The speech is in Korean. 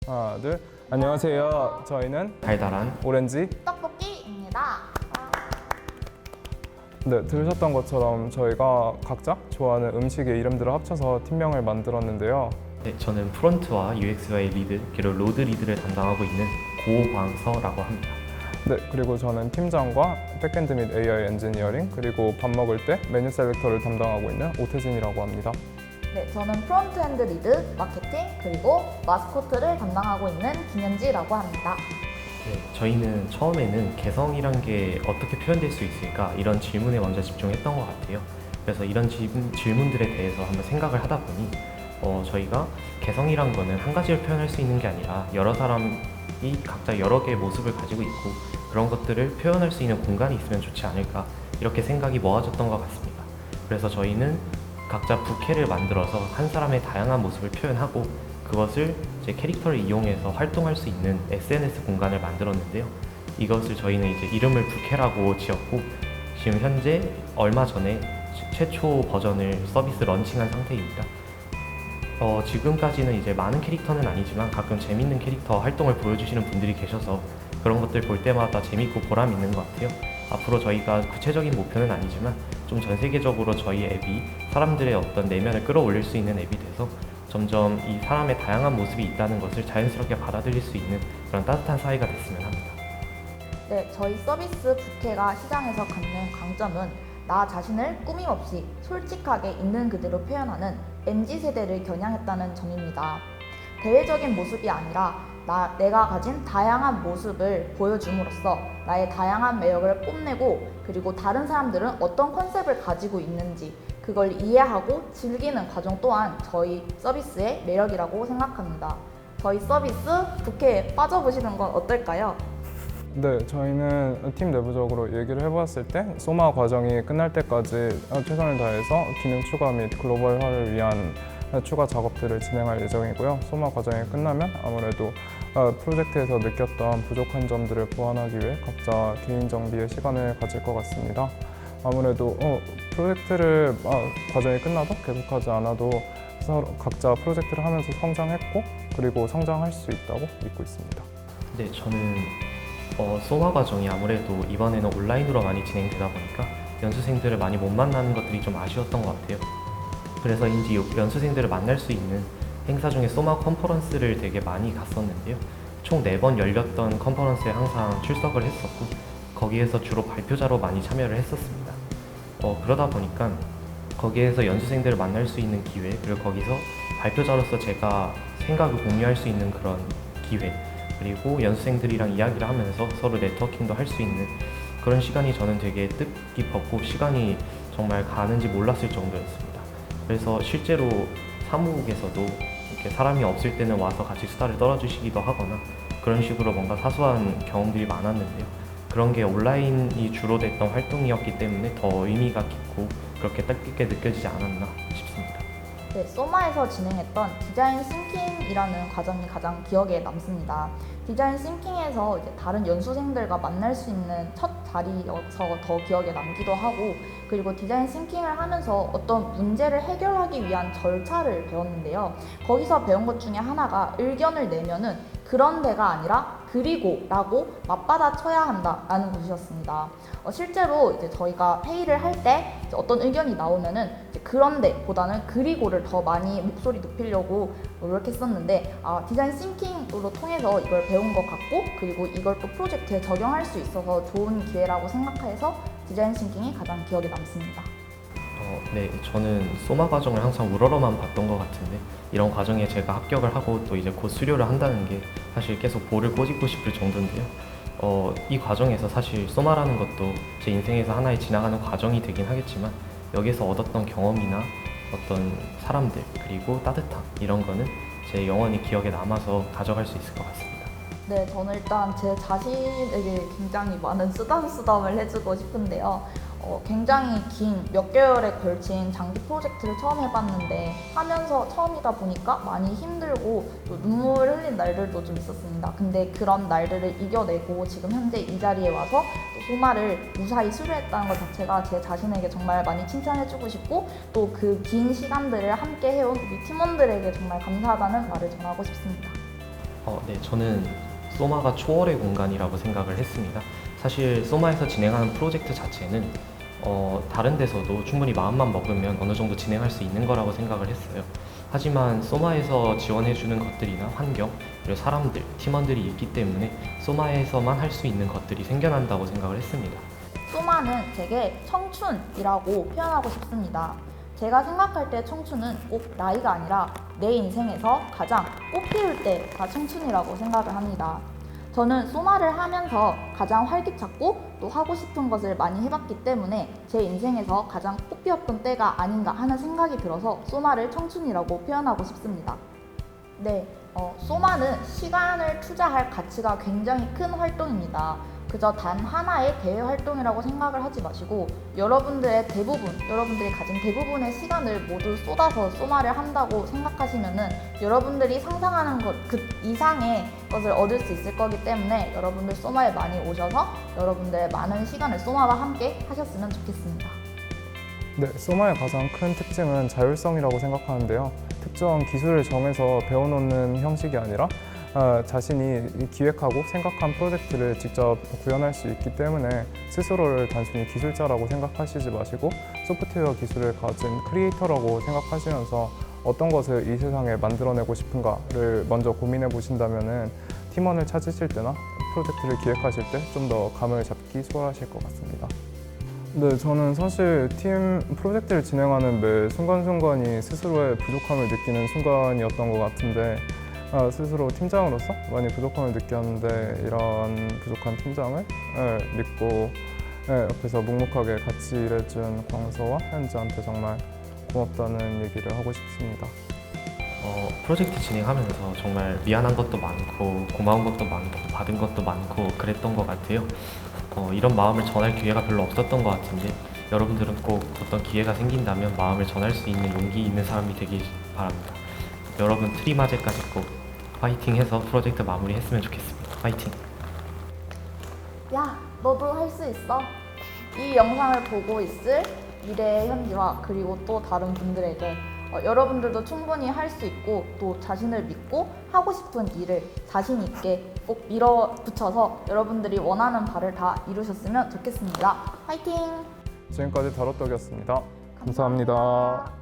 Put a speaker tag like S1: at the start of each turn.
S1: 하나, 둘. 안녕하세요. 저희는
S2: 달달한
S1: 오렌지.
S3: 떡볶이입니다.
S1: 네, 들으셨던 것처럼 저희가 각자 좋아하는 음식의 이름들을 합쳐서 팀명을 만들었는데요.
S2: 네, 저는 프론트와 UXY 리드 그리고 로드 리드를 담당하고 있는 고광서라고 합니다.
S1: 네, 그리고 저는 팀장과 백엔드 및 AI 엔지니어링 그리고 밥 먹을 때 메뉴 셀렉터를 담당하고 있는 오태진이라고 합니다.
S3: 네, 저는 프론트엔드 리드, 마케팅, 그리고 마스코트를 담당하고 있는 김현지라고 합니다.
S2: 네, 저희는 처음에는 개성이란 게 어떻게 표현될 수 있을까 이런 질문에 먼저 집중했던 것 같아요. 그래서 이런 질문들에 대해서 한번 생각을 하다 보니 저희가 개성이란 거는 한 가지를 표현할 수 있는 게 아니라 여러 사람이 각자 여러 개의 모습을 가지고 있고 그런 것들을 표현할 수 있는 공간이 있으면 좋지 않을까 이렇게 생각이 모아졌던 것 같습니다. 그래서 저희는 각자 부캐를 만들어서 한 사람의 다양한 모습을 표현하고 그것을 이제 캐릭터를 이용해서 활동할 수 있는 SNS 공간을 만들었는데요. 이것을 저희는 이제 이름을 부캐라고 지었고 지금 현재 얼마 전에 최초 버전을 서비스 런칭한 상태입니다. 지금까지는 이제 많은 캐릭터는 아니지만 가끔 재밌는 캐릭터 활동을 보여주시는 분들이 계셔서 그런 것들 볼 때마다 재밌고 보람 있는 것 같아요. 앞으로 저희가 구체적인 목표는 아니지만 좀 전 세계적으로 저희 앱이 사람들의 어떤 내면을 끌어올릴 수 있는 앱이 돼서 점점 이 사람의 다양한 모습이 있다는 것을 자연스럽게 받아들일 수 있는 그런 따뜻한 사회가 됐으면 합니다.
S3: 네, 저희 서비스 부캐가 시장에서 갖는 강점은 나 자신을 꾸밈없이 솔직하게 있는 그대로 표현하는 MZ세대를 겨냥했다는 점입니다. 대외적인 모습이 아니라 내가 가진 다양한 모습을 보여줌으로써 나의 다양한 매력을 뽐내고 그리고 다른 사람들은 어떤 컨셉을 가지고 있는지 그걸 이해하고 즐기는 과정 또한 저희 서비스의 매력이라고 생각합니다. 저희 서비스 부캐에 빠져보시는 건 어떨까요?
S1: 네, 저희는 팀 내부적으로 얘기를 해보았을 때 소마 과정이 끝날 때까지 최선을 다해서 기능 추가 및 글로벌화를 위한 추가 작업들을 진행할 예정이고요. 소마 과정이 끝나면 아무래도 프로젝트에서 느꼈던 부족한 점들을 보완하기 위해 각자 개인 정비의 시간을 가질 것 같습니다. 아무래도 프로젝트를 과정이 끝나도 계속하지 않아도 서로 각자 프로젝트를 하면서 성장했고 그리고 성장할 수 있다고 믿고 있습니다.
S2: 네, 저는 소마 과정이 아무래도 이번에는 온라인으로 많이 진행되다 보니까 연수생들을 많이 못 만나는 것들이 좀 아쉬웠던 것 같아요. 그래서인지 연수생들을 만날 수 있는 행사 중에 소마 컨퍼런스를 되게 많이 갔었는데요. 총 4번 열렸던 컨퍼런스에 항상 출석을 했었고 거기에서 주로 발표자로 많이 참여를 했었습니다. 그러다 보니까 거기에서 연수생들을 만날 수 있는 기회 그리고 거기서 발표자로서 제가 생각을 공유할 수 있는 그런 기회 그리고 연수생들이랑 이야기를 하면서 서로 네트워킹도 할 수 있는 그런 시간이 저는 되게 뜻깊었고 시간이 정말 가는지 몰랐을 정도였습니다. 그래서 실제로 사무국에서도 이렇게 사람이 없을 때는 와서 같이 수다를 떨어주시기도 하거나 그런 식으로 뭔가 사소한 경험들이 많았는데요. 그런 게 온라인이 주로 됐던 활동이었기 때문에 더 의미가 깊고 그렇게 뜻깊게 느껴지지 않았나 싶습니다.
S3: 네, 소마에서 진행했던 디자인 싱킹이라는 과정이 가장 기억에 남습니다. 디자인 싱킹에서 이제 다른 연수생들과 만날 수 있는 첫 자리여서 더 기억에 남기도 하고 그리고 디자인 싱킹을 하면서 어떤 문제를 해결하기 위한 절차를 배웠는데요. 거기서 배운 것 중에 하나가 의견을 내면은 그런 데가 아니라 그리고 라고 맞받아 쳐야 한다라는 것이었습니다. 실제로 이제 저희가 회의를 할 때 어떤 의견이 나오면은 그런데 보다는 그리고를 더 많이 목소리 높이려고 노력했었는데 디자인 싱킹으로 통해서 이걸 배운 것 같고 그리고 이걸 또 프로젝트에 적용할 수 있어서 좋은 기회라고 생각해서 디자인 싱킹이 가장 기억에 남습니다.
S2: 네, 저는 소마 과정을 항상 우러러만 봤던 것 같은데 이런 과정에 제가 합격을 하고 또 이제 곧 수료를 한다는 게 사실 계속 볼을 꼬집고 싶을 정도인데요. 이 과정에서 사실 소마라는 것도 제 인생에서 하나의 지나가는 과정이 되긴 하겠지만 여기서 얻었던 경험이나 어떤 사람들 그리고 따뜻함 이런 거는 제 영원히 기억에 남아서 가져갈 수 있을 것 같습니다.
S3: 네, 저는 일단 제 자신에게 굉장히 많은 쓰담쓰담을 해주고 싶은데요. 굉장히 긴 몇 개월에 걸친 장기 프로젝트를 처음 해봤는데 하면서 처음이다 보니까 많이 힘들고 또 눈물 흘린 날들도 좀 있었습니다. 근데 그런 날들을 이겨내고 지금 현재 이 자리에 와서 또 소마를 무사히 수료했다는 것 자체가 제 자신에게 정말 많이 칭찬해주고 싶고 또 그 긴 시간들을 함께 해온 우리 팀원들에게 정말 감사하다는 말을 전하고 싶습니다.
S2: 네, 저는 소마가 초월의 공간이라고 생각을 했습니다. 사실 소마에서 진행하는 프로젝트 자체는 다른 데서도 충분히 마음만 먹으면 어느 정도 진행할 수 있는 거라고 생각을 했어요. 하지만 소마에서 지원해주는 것들이나 환경, 그리고 사람들, 팀원들이 있기 때문에 소마에서만 할 수 있는 것들이 생겨난다고 생각을 했습니다.
S3: 소마는 제게 청춘이라고 표현하고 싶습니다. 제가 생각할 때 청춘은 꼭 나이가 아니라 내 인생에서 가장 꽃피울 때가 청춘이라고 생각을 합니다. 저는 소마를 하면서 가장 활기찼고 또 하고 싶은 것을 많이 해봤기 때문에 제 인생에서 가장 꽃피웠던 때가 아닌가 하는 생각이 들어서 소마를 청춘이라고 표현하고 싶습니다. 네, 소마는 시간을 투자할 가치가 굉장히 큰 활동입니다. 그저 단 하나의 대외 활동이라고 생각을 하지 마시고 여러분들이 가진 대부분의 시간을 모두 쏟아서 소마를 한다고 생각하시면은 여러분들이 상상하는 것 그 이상의 것을 얻을 수 있을 거기 때문에 여러분들 소마에 많이 오셔서 여러분들의 많은 시간을 소마와 함께 하셨으면 좋겠습니다.
S1: 네, 소마의 가장 큰 특징은 자율성이라고 생각하는데요. 특정 기술을 정해서 배워놓는 형식이 아니라 자신이 기획하고 생각한 프로젝트를 직접 구현할 수 있기 때문에 스스로를 단순히 기술자라고 생각하시지 마시고 소프트웨어 기술을 가진 크리에이터라고 생각하시면서 어떤 것을 이 세상에 만들어내고 싶은가를 먼저 고민해 보신다면 팀원을 찾으실 때나 프로젝트를 기획하실 때 좀 더 감을 잡기 수월하실 것 같습니다. 네, 저는 사실 팀 프로젝트를 진행하는 매 순간순간이 스스로의 부족함을 느끼는 순간이었던 것 같은데 스스로 팀장으로서 많이 부족함을 느꼈는데 이런 부족한 팀장을 믿고 옆에서 묵묵하게 같이 일해준 광서와 현지한테 정말 고맙다는 얘기를 하고 싶습니다.
S2: 프로젝트 진행하면서 정말 미안한 것도 많고 고마운 것도 많고 받은 것도 많고 그랬던 것 같아요. 이런 마음을 전할 기회가 별로 없었던 것 같은데 여러분들은 꼭 어떤 기회가 생긴다면 마음을 전할 수 있는 용기 있는 사람이 되길 바랍니다. 여러분 트리마제까지 꼭 파이팅해서 프로젝트 마무리했으면 좋겠습니다. 파이팅!
S3: 야, 너도 할 수 있어. 이 영상을 보고 있을 미래의 현지와 그리고 또 다른 분들에게 여러분들도 충분히 할 수 있고 또 자신을 믿고 하고 싶은 일을 자신 있게 꼭 밀어붙여서 여러분들이 원하는 바를 다 이루셨으면 좋겠습니다. 화이팅!
S1: 지금까지 다로떡이었습니다. 감사합니다.